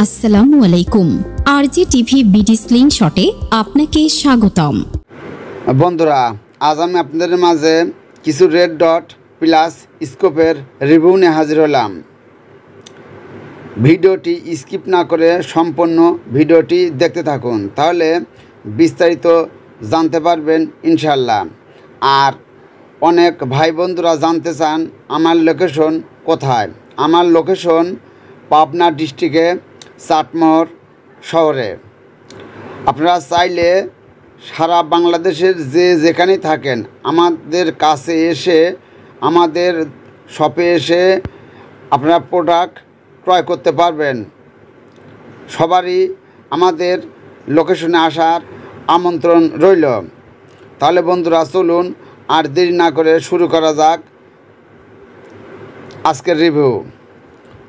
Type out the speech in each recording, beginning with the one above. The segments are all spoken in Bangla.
আসসালামু আলাইকুম। আরজি টিভি বিডি স্লিংশটে আপনাকে স্বাগতম। বন্ধুরা, আজ আমি আপনাদের মাঝে কিছু রেড ডট প্লাস স্কোপের রিভিউ নিয়ে হাজির হলাম। ভিডিওটি স্কিপ না করে সম্পূর্ণ ভিডিওটি দেখতে থাকুন, তাহলে বিস্তারিত জানতে পারবেন ইনশাল্লাহ। আর অনেক ভাই বন্ধুরা জানতে চান আমার লোকেশন কোথায়। আমার লোকেশন পাবনা ডিস্ট্রিক্টে চাটমোহর শহরে। আপনারা চাইলে সারা বাংলাদেশের যেখানেই থাকেন আমাদের কাছে এসে, আমাদের শপে এসে আপনারা প্রোডাক্ট ক্রয় করতে পারবেন। সবারই আমাদের লোকেশনে আসার আমন্ত্রণ রইল। তাহলে বন্ধুরা চলুন আর দেরি না করে শুরু করা যাক আজকের রিভিউ।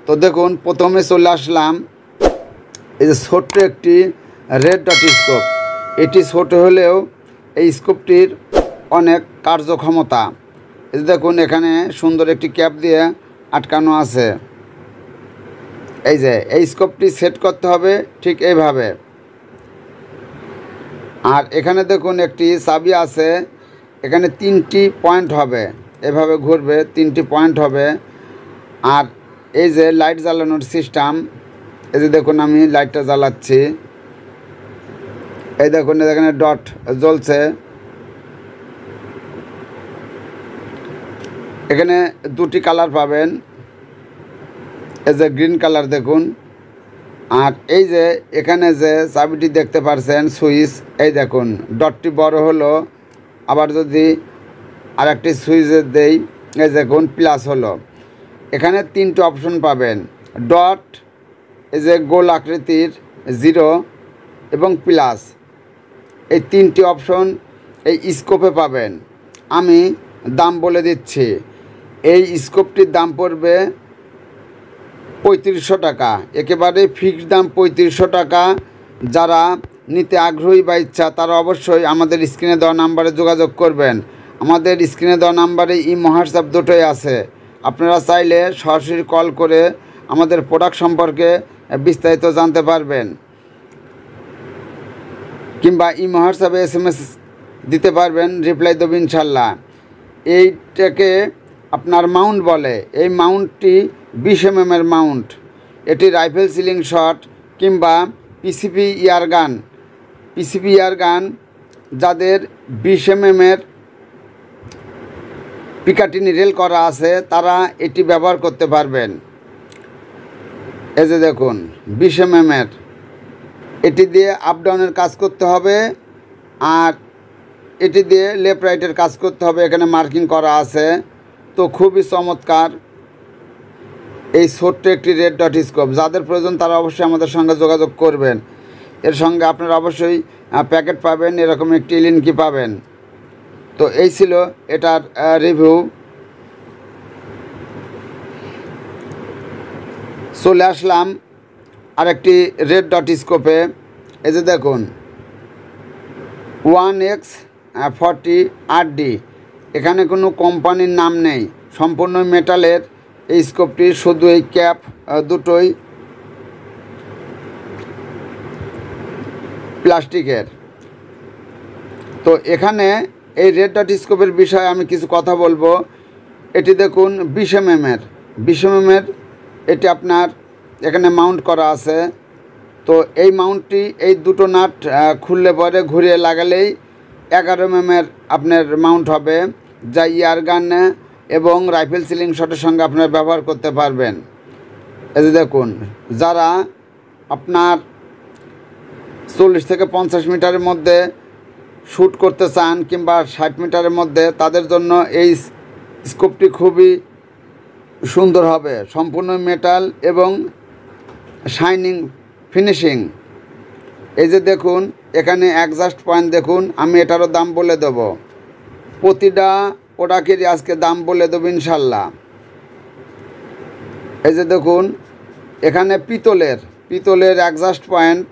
তো দেখুন, প্রথমে চলে আসলাম এই যে ছোট্ট একটি রেড ডট স্কোপ। এটি ছোট হলেও এই স্কোপটির অনেক কার্যক্ষমতা। এই যে দেখুন, এখানে সুন্দর একটি ক্যাপ দিয়ে আটকানো আছে। এই যে এই স্কোপটি সেট করতে হবে ঠিক এইভাবে। আর এখানে দেখুন একটি চাবি আছে, এখানে 3টি পয়েন্ট হবে, এভাবে ঘুরবে, 3টি পয়েন্ট হবে। আর এই যে লাইট জ্বালানোর সিস্টেম, এই যে দেখুন আমি লাইটটা জ্বালাচ্ছি, এই দেখুন এখানে ডট জ্বলছে। এখানে 2টি কালার পাবেন, এই যে গ্রিন কালার দেখুন। আর এই যে এখানে যে চাবিটি দেখতে পাচ্ছেন সুইচ, এই দেখুন ডটটি বড় হলো, আবার যদি আরেকটি সুইচে দেই, এই দেখুন প্লাস হলো। এখানে 3টি অপশন পাবেন, ডট, এই যে গোল আকৃতির 0 এবং প্লাস। এই 3টি অপশন এই স্কোপে পাবেন। আমি দাম বলে দিচ্ছি, এই স্কোপটির দাম পড়বে 3500 টাকা, একেবারে ফিক্সড দাম 3500 টাকা। যারা নিতে আগ্রহী বা ইচ্ছা তারা অবশ্যই আমাদের স্ক্রিনে দেওয়া নাম্বারে যোগাযোগ করবেন। আমাদের স্ক্রিনে দেওয়া নাম্বারে ইমো হোয়াটসঅ্যাপ দুটোই আছে। আপনারা চাইলে সরাসরি কল করে আমাদের প্রোডাক্ট সম্পর্কে বিস্তারিত জানতে পারবেন, কিংবা ইমো হোয়াটসঅ্যাপে SMS দিতে পারবেন, রিপ্লাই দেব ইনশাল্লাহ। এইটাকে আপনার মাউন্ট বলে। এই মাউন্টটি 20 mm মাউন্ট। এটি রাইফেল সিলিং শট কিংবা পিসিপি ইয়ারগান যাদের 20 mm পিকাটিনি রেল করা আছে তারা এটি ব্যবহার করতে পারবেন। এই যে দেখুন 20 mm, এটি দিয়ে আপ ডাউনের কাজ করতে হবে, আর এটি দিয়ে লেফট রাইটের কাজ করতে হবে। এখানে মার্কিং করা আছে। তো খুবই চমৎকার এই ছোট্ট একটি রেড ডট স্কোপ। যাদের প্রয়োজন তারা অবশ্যই আমাদের সঙ্গে যোগাযোগ করবেন। এর সঙ্গে আপনারা অবশ্যই প্যাকেট পাবেন, এরকম একটি লিঙ্কি পাবেন। তো এই ছিল এটার রিভিউ। চলে আসলাম আরেকটি রেড ডট স্কোপে। এই যে দেখুন 1X40 RD। এখানে কোনো কোম্পানির নাম নেই, সম্পূর্ণ মেটালের এই স্কোপটি। শুধু এই ক্যাপ দুটোই প্লাস্টিকের। তো এখানে এই রেড ডট স্কোপের বিষয়ে আমি কিছু কথা বলবো। এটি দেখুন 20 mm এটি আপনার এখানে মাউন্ট করা আছে। তো এই মাউন্টটি এই দুটো নাট খুললে পরে ঘুরিয়ে লাগালেই 11 mm আপনার মাউন্ট হবে, যা ইয়ারগান এবং রাইফেল সিলিং শটের সঙ্গে আপনার ব্যবহার করতে পারবেন। এই যে দেখুন, যারা আপনার 40 থেকে 50 মিটারের মধ্যে শ্যুট করতে চান কিংবা 60 মিটারের মধ্যে, তাদের জন্য এই স্কোপটি খুবই সুন্দর হবে। সম্পূর্ণ মেটাল এবং শাইনিং ফিনিশিং। এই যে দেখুন এখানে অ্যাডজাস্ট পয়েন্ট দেখুন। আমি এটারও দাম বলে দেব, প্রতিটা প্রোডাক্টেরই আজকে দাম বলে দেব ইনশাল্লাহ। এই যে দেখুন এখানে পিতলের অ্যাডজাস্ট পয়েন্ট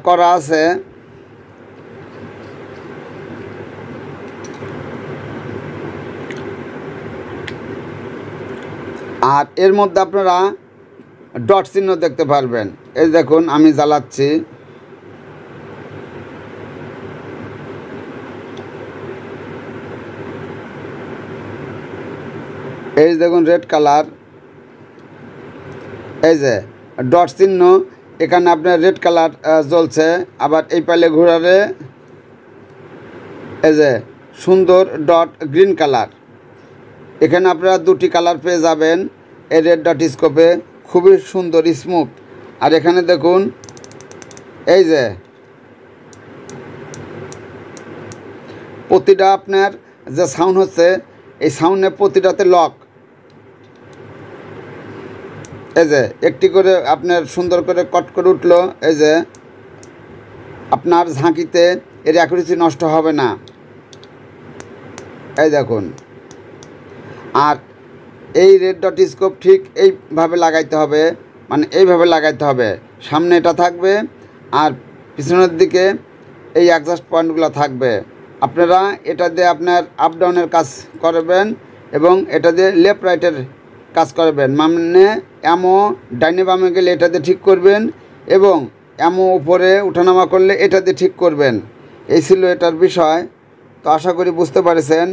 করা আছে। আর এর মধ্যে আপনারা ডট চিহ্ন দেখতে পারবেন। এই দেখুন আমি জ্বালাচ্ছি, এই দেখুন রেড কালার, এই যে ডট চিহ্ন, এখানে আপনার রেড কালার জ্বলছে। আবার এই পালে ঘোরালে এই যে সুন্দর ডট গ্রিন কালার। এখানে আপনারা দুটি কালার পেয়ে যাবেন এই রেড ডট স্কোপে, খুবই সুন্দর স্মুথ। আর এখানে দেখুন এই যে প্রতিটা আপনার যে সাউন্ড হচ্ছে, এই সাউন্ডে প্রতিটাতে লক, এই যে একটি করে আপনার সুন্দর করে কট করে উঠলো। এই যে আপনার ঝাঁকিতে এর অ্যাকুরেসি নষ্ট হবে না, এই দেখুন। আর এই রেড ডট স্কোপ ঠিক এইভাবে লাগাইতে হবে, মানে এইভাবে লাগাইতে হবে। সামনে এটা থাকবে আর পিছনের দিকে এই অ্যাডজাস্ট পয়েন্টগুলো থাকবে। আপনারা এটা দিয়ে আপনার আপ ডাউনের কাজ করবেন এবং এটা দিয়ে লেফট রাইটের কাজ করবেন, মানে এমো ডাইনে বামে গেলে এটা দিয়ে ঠিক করবেন এবং এমো উপরে উঠানামা করলে এটা দিয়ে ঠিক করবেন। এই ছিল এটার বিষয়। তো আশা করি বুঝতে পেরেছেন।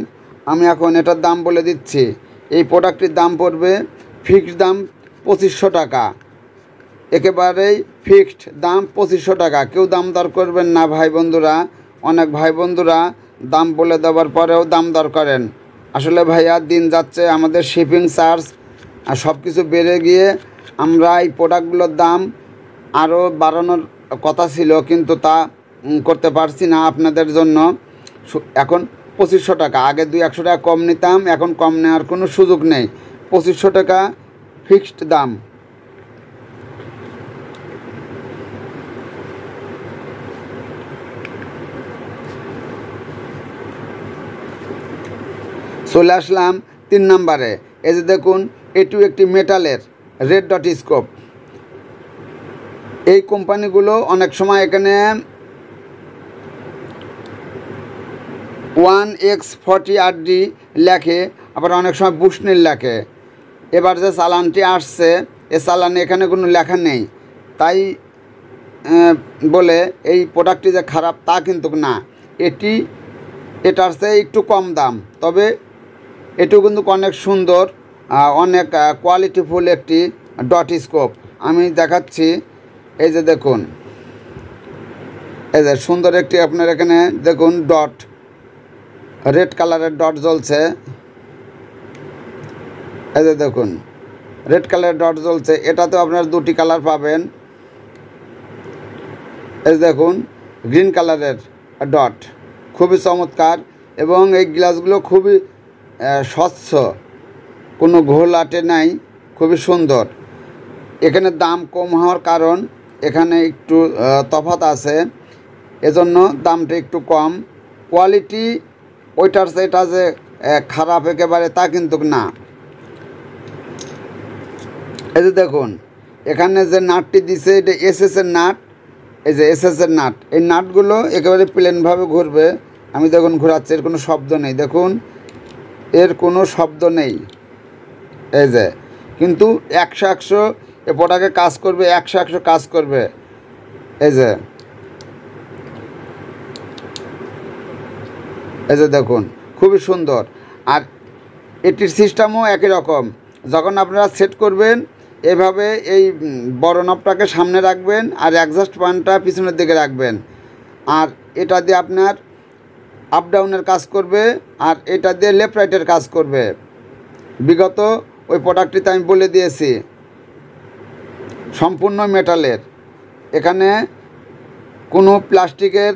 আমি এখন এটার দাম বলে দিচ্ছি। এই প্রোডাক্টটির দাম পড়বে ফিক্সড দাম 2500 টাকা, একেবারেই ফিক্সড দাম 2500 টাকা। কেউ দাম দর করবেন না ভাই বন্ধুরা। অনেক ভাই বন্ধুরা দাম বলে দেওয়ার পরেও দাম দর করেন। আসলে ভাইয়া দিন যাচ্ছে, আমাদের শিপিং চার্জ আর সব কিছু বেড়ে গিয়ে আমরা এই প্রোডাক্টগুলোর দাম আরও বাড়ানোর কথা ছিল, কিন্তু তা করতে পারছি না আপনাদের জন্য। এখন 2500 টাকা, আগে 200-100 টাকা কম নিতাম, এখন কম নেওয়ার কোনো সুযোগ নেই। 2500 টাকা ফিক্সড দাম। চলে আসলাম 3 নম্বরে। এই যে দেখুন, এটিও একটি মেটালের রেড ডট স্কোপ। এই কোম্পানিগুলো অনেক সময় এখানে 1X40RD লেখে, আবার অনেক সময় বুশনিল লেখে। এবার যে চালানটি আসছে, এ চালানে এখানে কোনো লেখা নেই, তাই বলে এই প্রোডাক্টটি যে খারাপ তা কিন্তু না। এটার চেয়ে একটু কম দাম, তবে এটিও কিন্তু অনেক সুন্দর, অনেক কোয়ালিটিফুল একটি ডট স্কোপ। আমি দেখাচ্ছি, এই যে দেখুন, এই যে সুন্দর একটি আপনার এখানে দেখুন ডট, রেড কালারের ডট জ্বলছে। এই যে দেখুন রেড কালারের ডট জ্বলছে। এটাতেও আপনার দুটি কালার পাবেন। এই দেখুন গ্রিন কালারের ডট, খুবই চমৎকার এবং এই গ্লাসগুলো খুবই স্বচ্ছ, কোনো ঘোলাটে নাই, খুবই সুন্দর। এখানে দাম কম হওয়ার কারণ এখানে একটু তফাৎ আছে, এজন্য দামটা একটু কম। কোয়ালিটি ওইটার সেটা যে খারাপ একেবারে তা কিন্তু না। এই যে দেখুন এখানে যে নাটটি দিছে, এটা এসএসের নাট। এই যে এসএসের নাট, এই নাটগুলো একেবারে প্লেনভাবে ঘুরবে। আমি দেখুন ঘোরাচ্ছি, এর কোনো শব্দ নেই, দেখুন এর কোনো শব্দ নেই। এই যে কিন্তু 100 এ প্রোডাক্টে কাজ করবে, 100 কাজ করবে। এই যে দেখুন খুবই সুন্দর। আর এটির সিস্টেমও একই রকম। যখন আপনারা সেট করবেন, এভাবে এই বড় নবটাকে সামনে রাখবেন আর অ্যাডজাস্ট পয়েন্টটা পিছনের দিকে রাখবেন। আর এটা দিয়ে আপনার আপ ডাউনের কাজ করবে আর এটা দিয়ে লেফট রাইটের কাজ করবে। বিগত ওই প্রোডাক্টটিতে আমি বলে দিয়েছি, সম্পূর্ণ মেটালের। এখানে কোনো প্লাস্টিকের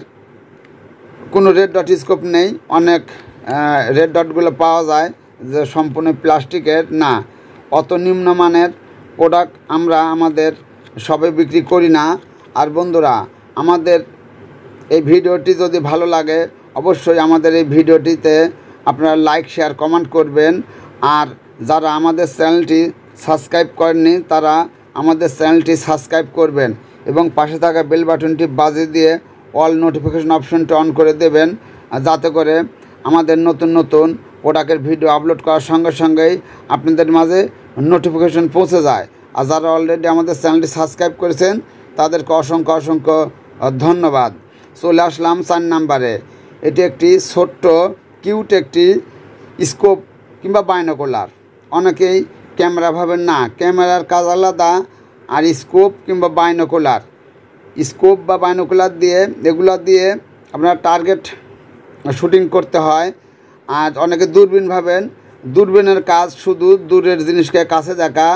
কোনো রেড ডট স্কোপ নেই। অনেক রেড ডটগুলো পাওয়া যায় যে সম্পূর্ণ প্লাস্টিকের, না, অত নিম্নমানের প্রোডাক্ট আমরা আমাদের সবে বিক্রি করি না। আর বন্ধুরা, আমাদের এই ভিডিওটি যদি ভালো লাগে, অবশ্যই আমাদের এই ভিডিওটিতে আপনারা লাইক, শেয়ার, কমেন্ট করবেন। আর যারা আমাদের চ্যানেলটি সাবস্ক্রাইব করেননি, তারা আমাদের চ্যানেলটি সাবস্ক্রাইব করবেন এবং পাশে থাকা বেল বাটনটি বাজিয়ে দিয়ে অল নোটিফিকেশন অপশনটি অন করে দেবেন, যাতে করে আমাদের নতুন নতুন প্রোডাক্টের ভিডিও আপলোড করার সঙ্গে সঙ্গেই আপনাদের মাঝে নোটিফিকেশন পৌঁছে যায়। আর যারা অলরেডি আমাদের চ্যানেলটি সাবস্ক্রাইব করেছেন তাদেরকে অসংখ্য অসংখ্য ধন্যবাদ। চলে আসলাম 4 নাম্বারে। এটি একটি ছোট্ট কিউট একটি স্কোপ কিংবা বাইনোকুলার। অনেকেই ক্যামেরা ভাবেন না, ক্যামেরার কাজ আলাদা আর স্কোপ কিংবা বাইনোকুলার, স্কোপ বা বাইনোকুলার দিয়ে এগুলো দিয়ে আপনারা টার্গেট শুটিং করতে হয়। আর অনেকে দূরবীন ভাবেন, দূরবীনের কাজ শুধু দূরের জিনিসকে কাছে দেখা,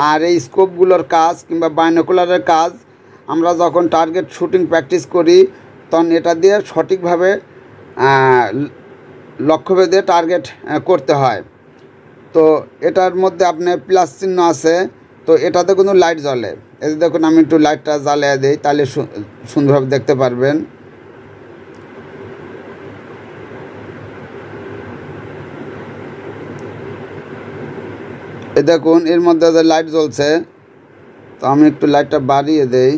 আর এই স্কোপগুলোর কাজ কিংবা বাইনোকুলারের কাজ আমরা যখন টার্গেট শুটিং প্র্যাকটিস করি তখন এটা দিয়ে সঠিকভাবে লক্ষ্যভেদে টার্গেট করতে হয়। তো এটার মধ্যে আপনার প্লাস চিহ্ন আছে, তো এটাতে কোনো লাইট জ্বলে। এই যে দেখুন, আমি একটু লাইটটা জ্বালিয়ে দিই, তাহলে সুন্দরভাবে দেখতে পারবেন। এই দেখুন, এর মধ্যে লাইট জ্বলছে, তো আমি একটু লাইটটা বাড়িয়ে দেই।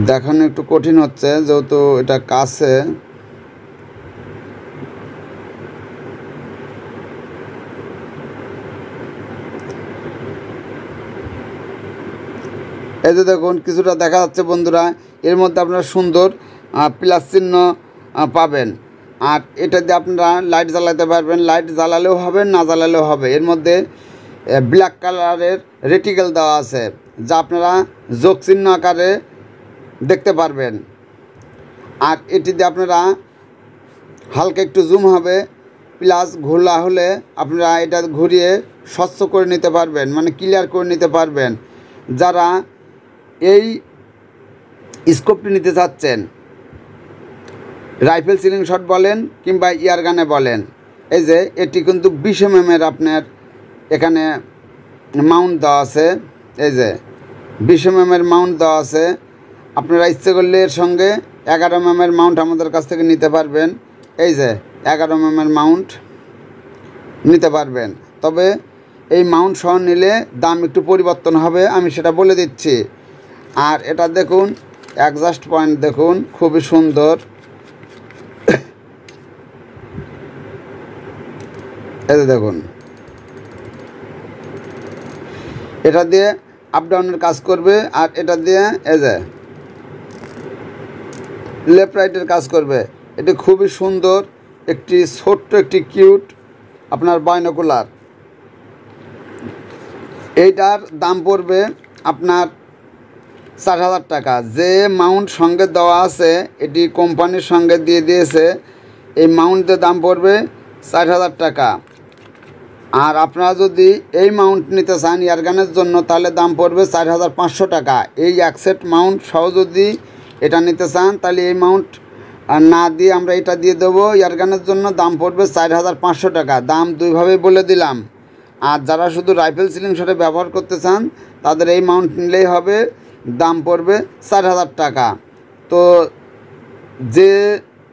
দেখানো একটু কঠিন হচ্ছে যেহেতু এটা কাছে। এই যে দেখুন, কিছুটা দেখা যাচ্ছে বন্ধুরা। এর মধ্যে আপনারা সুন্দর প্লাস চিহ্ন পাবেন। আর এটা দিয়ে আপনারা লাইট জ্বালাতে পারবেন, লাইট জ্বালালেও হবে, না জ্বালালেও হবে। এর মধ্যে ব্ল্যাক কালারের রেটিকেল দেওয়া আছে, যা আপনারা যোগ চিহ্ন আকারে দেখতে পারবেন। আর এটি দিয়ে আপনারা হালকা একটু জুম হবে, প্লাস ঘোলা হলে আপনারা এটা ঘুরিয়ে স্বচ্ছ করে নিতে পারবেন, মানে ক্লিয়ার করে নিতে পারবেন। যারা এই স্কোপটি নিতে চাচ্ছেন, রাইফেল সিলিং শট বলেন কিংবা ইয়ারগানে বলেন, এই যে এটি কিন্তু 20 mm আপনার এখানে মাউন্ট দেওয়া আছে। এই যে 20 mm মাউন্ট দেওয়া আছে। আপনারা ইচ্ছে করলে এর সঙ্গে 11 mm মাউন্ট আমাদের কাছ থেকে নিতে পারবেন। এই যে 11 mm মাউন্ট নিতে পারবেন, তবে এই মাউন্ট সহ নিলে দাম একটু পরিবর্তন হবে, আমি সেটা বলে দিচ্ছি। আর এটা দেখুন, অ্যাডজাস্ট পয়েন্ট দেখুন, খুবই সুন্দর। এই যে দেখুন, এটা দিয়ে আপ ডাউনের কাজ করবে, আর এটা দিয়ে এই যে লেফট রাইটের কাজ করবে। এটি খুবই সুন্দর একটি ছোট্ট একটি কিউট আপনার বাইনোকুলার। এইটার দাম পড়বে আপনার 4,000 টাকা। যে মাউন্ট সঙ্গে দেওয়া আছে, এটি কোম্পানির সঙ্গে দিয়ে দিয়েছে। এই মাউন্টের দাম পড়বে 4,000 টাকা। আর আপনারা যদি এই মাউন্ট নিতে চান ইয়ারগানের জন্য, তাহলে দাম পড়বে 4,500 টাকা। এই এক সেট মাউন্ট সহ যদি এটা নিতে চান, তাহলে এই মাউন্ট না দিয়ে আমরা এটা দিয়ে দেবো ইয়ারগানের জন্য, দাম পড়বে 4,500 টাকা। দাম দুইভাবেই বলে দিলাম। আর যারা শুধু রাইফেল সিলিং শটে ব্যবহার করতে চান, তাদের এই মাউন্ট নিলেই হবে, দাম পড়বে 4,000 টাকা। তো যে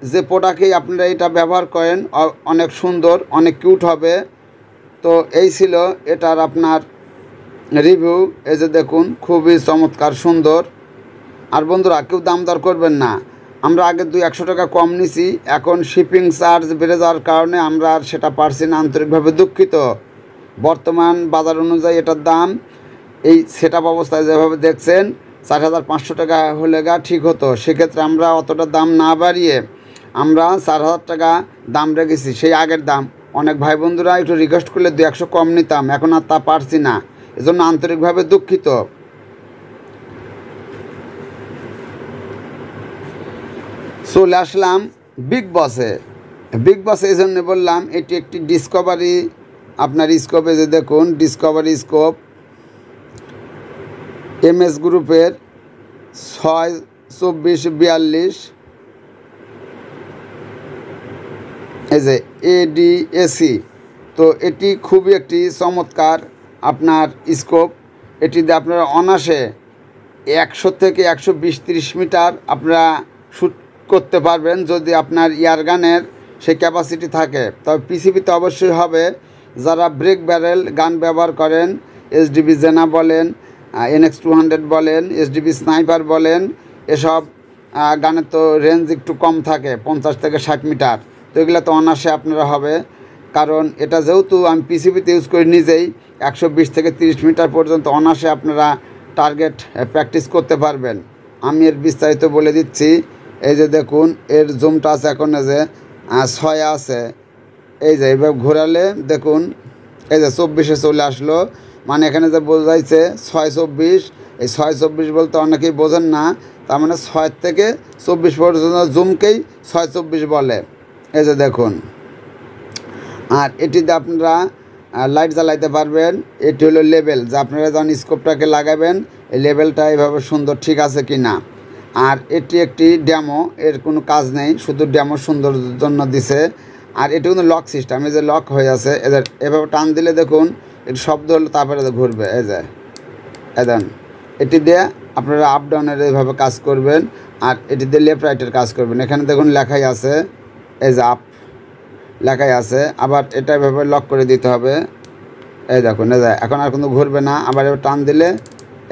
যে প্রোডাক্টেই আপনারা এটা ব্যবহার করেন অনেক সুন্দর, অনেক কিউট হবে। তো এই ছিল এটার আপনার রিভিউ। এই যে দেখুন, খুবই চমৎকার সুন্দর। আর বন্ধুরা, কেউ দাম দর করবেন না। আমরা আগে 200 টাকা কম নিছি, এখন শিপিং চার্জ বেড়ে যাওয়ার কারণে আমরা আর সেটা পারছি না, আন্তরিকভাবে দুঃখিত। বর্তমান বাজার অনুযায়ী এটার দাম এই সেটআপ অবস্থায় যেভাবে দেখছেন 4,500 টাকা হলে ঠিক হতো। সেক্ষেত্রে আমরা অতটা দাম না বাড়িয়ে আমরা 4,000 টাকা দাম রেখেছি, সেই আগের দাম। অনেক ভাই বন্ধুরা একটু রিকোয়েস্ট করলে 200 কম নিতাম, এখন আর তা পারছি না, এজন্য আন্তরিকভাবে দুঃখিত। চলে আসলাম বিগ বসে। বিগ বসে এই জন্য বললাম, এটি একটি ডিসকভারি আপনার স্কোপে। যে দেখুন, ডিসকভারি স্কোপ MS গ্রুপের 6-24-42, এই যে ADAC। তো এটি খুবই একটি চমৎকার আপনার স্কোপ। এটিতে আপনারা অনায়াসে 100 থেকে 120-30 মিটার আপনারা শ্যুট করতে পারবেন, যদি আপনার ইয়ারগানের সেই ক্যাপাসিটি থাকে। তবে পিসিবিতে অবশ্যই হবে। যারা ব্রেক ব্যারেল গান ব্যবহার করেন, SDB জেনা বলেন, NX200 বলেন, SDB স্নাইপার বলেন, এসব গানের তো রেঞ্জ একটু কম থাকে, 50 থেকে 60 মিটার। তো এগুলো তো অনায়াসে আপনারা হবে, কারণ এটা যেহেতু আমি পিসিবিতে ইউজ করি নিজেই, 120 থেকে 30 মিটার পর্যন্ত অনায়াসে আপনারা টার্গেট প্র্যাকটিস করতে পারবেন। আমি এর বিস্তারিত বলে দিচ্ছি। এই যে দেখুন, এর জুমটা আছে এখন এই যে 6 আছে, এই যে এইভাবে ঘোরালে দেখুন এই যে 24-এ চলে আসলো, মানে এখানে যে বোঝাইছে 6-24, এই 6-24 বলতে অনেকেই বোঝেন না, তার মানে 6 থেকে 24 পর্যন্ত জুমকেই 6-24 বলে। এই যে দেখুন, আর এটিতে আপনারা লাইট জ্বালাইতে পারবেন। এটি হলো লেভেল, যে আপনারা যখন স্কোপটাকে লাগাবেন এই লেভেলটা এইভাবে সুন্দর ঠিক আছে কি না। আর এটি একটি ড্যামো, এর কোনো কাজ নেই, শুধু ড্যামো সুন্দর জন্য দিছে। আর এটি কিন্তু লক সিস্টেম, এই যে লক হয়ে আছে, এদের এভাবে টান দিলে দেখুন এটি শব্দ হলো, তারপরে ঘুরবে। এই যে দেন, এটি দিয়ে আপনারা আপ ডাউনের এইভাবে কাজ করবেন, আর এটি দিয়ে লেফট রাইটের কাজ করবেন। এখানে দেখুন লেখাই আছে, এই যে আপ লেখাই আছে, আবার এটা এভাবে লক করে দিতে হবে। এই দেখুন, এই যে এখন আর কিন্তু ঘুরবে না, আবার এবার টান দিলে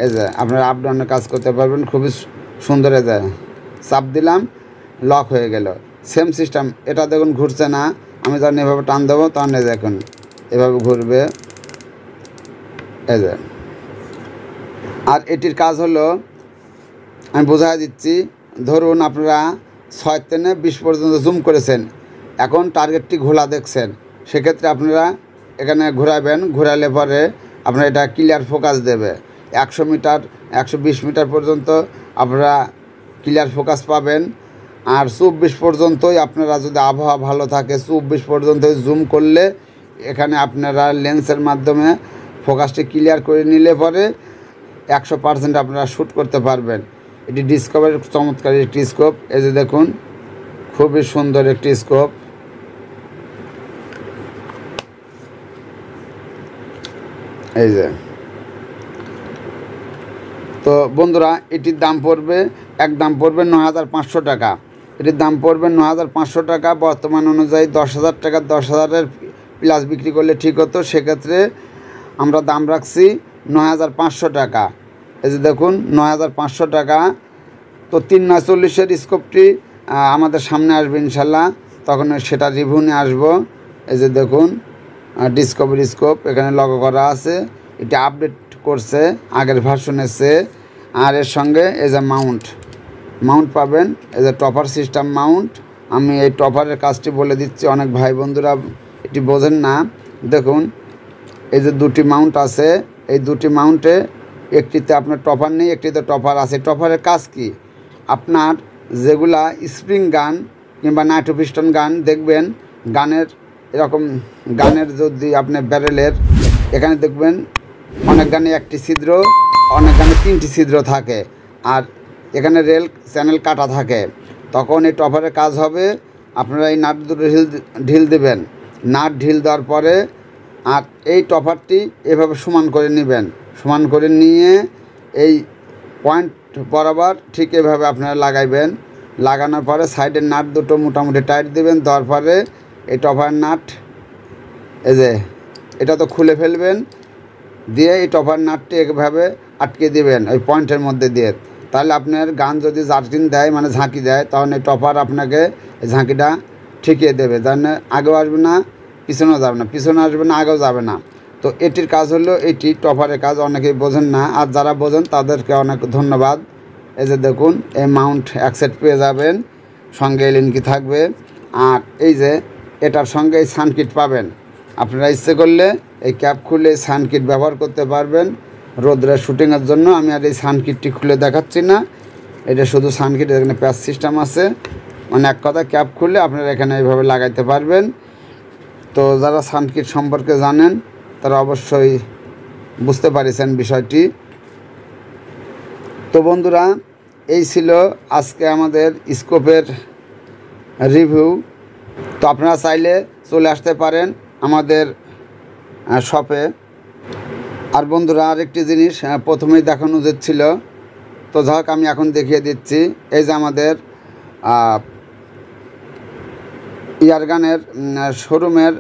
এই যে আপনারা আপ ডাউনের কাজ করতে পারবেন খুবই সুন্দর। এই যে চাপ দিলাম, লক হয়ে গেল। সেম সিস্টেম, এটা দেখুন ঘুরছে না, আমি যখন এভাবে টান দেবো তখন এই দেখুন এভাবে ঘুরবে। এই যে, আর এটির কাজ হলো, আমি বোঝাই দিচ্ছি, ধরুন আপনারা 6 থেকে 20 পর্যন্ত জুম করেছেন, এখন টার্গেটটি ঘোলা দেখছেন, সেক্ষেত্রে আপনারা এখানে ঘোরাবেন, ঘোরালে পরে আপনারা এটা ক্লিয়ার ফোকাস দেবে। 100 মিটার 120 মিটার পর্যন্ত আপনারা ক্লিয়ার ফোকাস পাবেন। আর 24 পর্যন্তই আপনারা যদি আবহাওয়া ভালো থাকে 24 পর্যন্তই জুম করলে এখানে আপনারা লেন্সের মাধ্যমে ফোকাসটি ক্লিয়ার করে নিলে পরে 100% আপনারা শ্যুট করতে পারবেন। এটি ডিসকভারের চমৎকার একটি স্কোপ। এই যে দেখুন, খুবই সুন্দর একটি স্কোপ। এই যে, তো বন্ধুরা এটির দাম পড়বে, একদম পড়বে 9,500 টাকা। এটির দাম পড়বে 9,500 টাকা। বর্তমান অনুযায়ী 10,000 টাকা, 10,000-এর প্লাস বিক্রি করলে ঠিক হতো, সেক্ষেত্রে আমরা দাম রাখছি 9,500 টাকা। এই যে দেখুন 9,500 টাকা। তো 3/40-এর স্কোপটি আমাদের সামনে আসবে ইনশাল্লাহ, তখন সেটা রিভিউ নিয়ে আসবো। এই যে দেখুন ডিসকভারি স্কোপ, এখানে লগো করা আছে, এটা আপডেট করছে আগের ভার্সনের চেয়ে। আর এর সঙ্গে এই যে মাউন্ট পাবেন, এই যে টপার সিস্টেম মাউন্ট। আমি এই টপারের কাজটি বলে দিচ্ছি, অনেক ভাই বন্ধুরা এটি বোঝেন না। দেখুন এই যে দুটি মাউন্ট আছে, এই দুটি মাউন্টে একটিতে আপনার টপার নেই, একটিতে টপার আছে। টপারের কাজ কি, আপনার যেগুলা স্প্রিং গান কিংবা নাইট্রো পিস্টন গান দেখবেন, গানের এরকম গানের যদি আপনি ব্যারেলের এখানে দেখবেন অনেক গানে একটি ছিদ্র, অনেক গানে 3টি ছিদ্র থাকে, আর এখানে রেল চ্যানেল কাটা থাকে। তখন এই টপারের কাজ হবে, আপনারা এই নাট দুটো ঢিল দেবেন, নাট ঢিল দেওয়ার পরে আর এই টপারটি এভাবে সমান করে নেবেন, সমান করে নিয়ে এই পয়েন্ট বরাবর ঠিক এভাবে আপনারা লাগাইবেন। লাগানোর পরে সাইডের নাট দুটো মোটামুটি টাইট দেবেন, দেওয়ার পরে এই টপার নাট এই যে এটা তো খুলে ফেলবেন, দিয়ে এই টপার নাটটি এভাবে আটকে দিবেন ওই পয়েন্টের মধ্যে দিয়ে। তাহলে আপনার গান যদি জার্কিং দেয়, মানে ঝাঁকি দেয়, তখন এই টপার আপনাকে এই ঝাঁকিটা ঠিকিয়ে দেবে, তার আগেও আসবে না পিছনেও যাবে না, পিছনে আসবে না আগেও যাবে না। তো এটির কাজ হলো এটি টপারের কাজ, অনেকেই বোঝেন না, আর যারা বোঝেন তাদেরকে অনেক ধন্যবাদ। এই যে দেখুন এই মাউন্ট এক সেট পেয়ে যাবেন, সঙ্গে এলএনকি থাকবে। আর এই যে এটার সঙ্গে এই সানকিট পাবেন, আপনারা ইচ্ছে করলে এই ক্যাপ খুলে সানকিট ব্যবহার করতে পারবেন রোদ্রের শুটিংয়ের জন্য। আমি আর এই সানকিটটি খুলে দেখাচ্ছি না, এটা শুধু সানকিট, এখানে প্যাচ সিস্টেম আছে, মানে এক কথা ক্যাপ খুলে আপনারা এখানে এইভাবে লাগাইতে পারবেন। তো যারা সানকিট সম্পর্কে জানেন তারা অবশ্যই বুঝতে পারছেন বিষয়টি। তো বন্ধুরা এই ছিল আজকে আমাদের স্কোপের রিভিউ। তো আপনারা চাইলে চলে আসতে পারেন আমাদের শপে। আর বন্ধুরা আরেকটি জিনিস প্রথমেই দেখানো উচিত ছিল, তো যাক আমি এখন দেখিয়ে দিচ্ছি। এই যে আমাদের ইয়ারগানের শোরুমের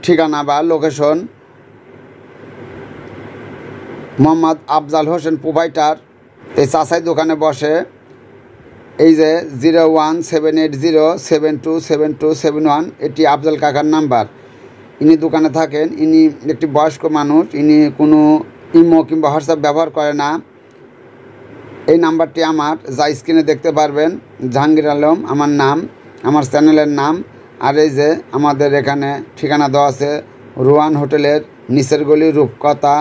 ঠিকানা বা লোকেশন, মোহাম্মদ আফজাল হোসেন প্রোভাইডার, এই চাচাই দোকানে বসে। এই যে 01780727271, এটি আফজাল কাকার নাম্বার। ইনি দোকানে থাকেন, ইনি একটি বয়স্ক মানুষ, ইনি কোনো ইমো কিংবা হোয়াটসঅ্যাপ ব্যবহার করে না। এই নাম্বারটি আমার, যা স্ক্রিনে দেখতে পারবেন, জাহাঙ্গীর আলম আমার নাম, আমার চ্যানেলের নাম। আর এই যে আমাদের এখানে ঠিকানা দেওয়া আছে রোয়ান হোটেলের নিচের গলি, রূপকথা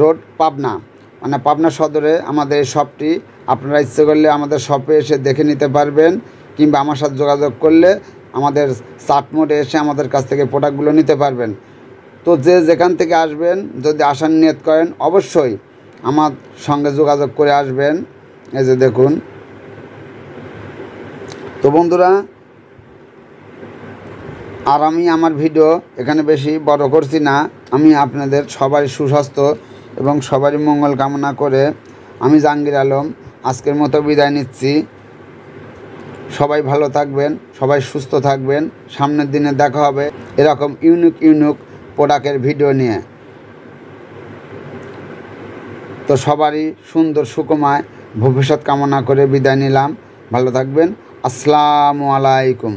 রোড, পাবনা, মানে পাবনা সদরে আমাদের এই শপটি। আপনারা ইচ্ছে করলে আমাদের শপে এসে দেখে নিতে পারবেন, কিংবা আমার সাথে যোগাযোগ করলে আমাদের চাট মোডে এসে আমাদের কাছ থেকে প্রোডাক্টগুলো নিতে পারবেন। তো যে যেখান থেকে আসবেন, যদি আসার নিয়ত করেন, অবশ্যই আমার সঙ্গে যোগাযোগ করে আসবেন। এই যে দেখুন। তো বন্ধুরা, আর আমি আমার ভিডিও এখানে বেশি বড় করছি না। আমি আপনাদের সবারই সুস্বাস্থ্য এবং সবারই মঙ্গল কামনা করে আমি জাহাঙ্গীর আলম আজকের মতো বিদায় নিচ্ছি। সবাই ভালো থাকবেন, সবাই সুস্থ থাকবেন। সামনের দিনে দেখা হবে এরকম ইউনিক প্রোডাক্টের ভিডিও নিয়ে। তো সবারই সুন্দর সুখময় ভবিষ্যৎ কামনা করে বিদায় নিলাম। ভালো থাকবেন। আসসালামু আলাইকুম।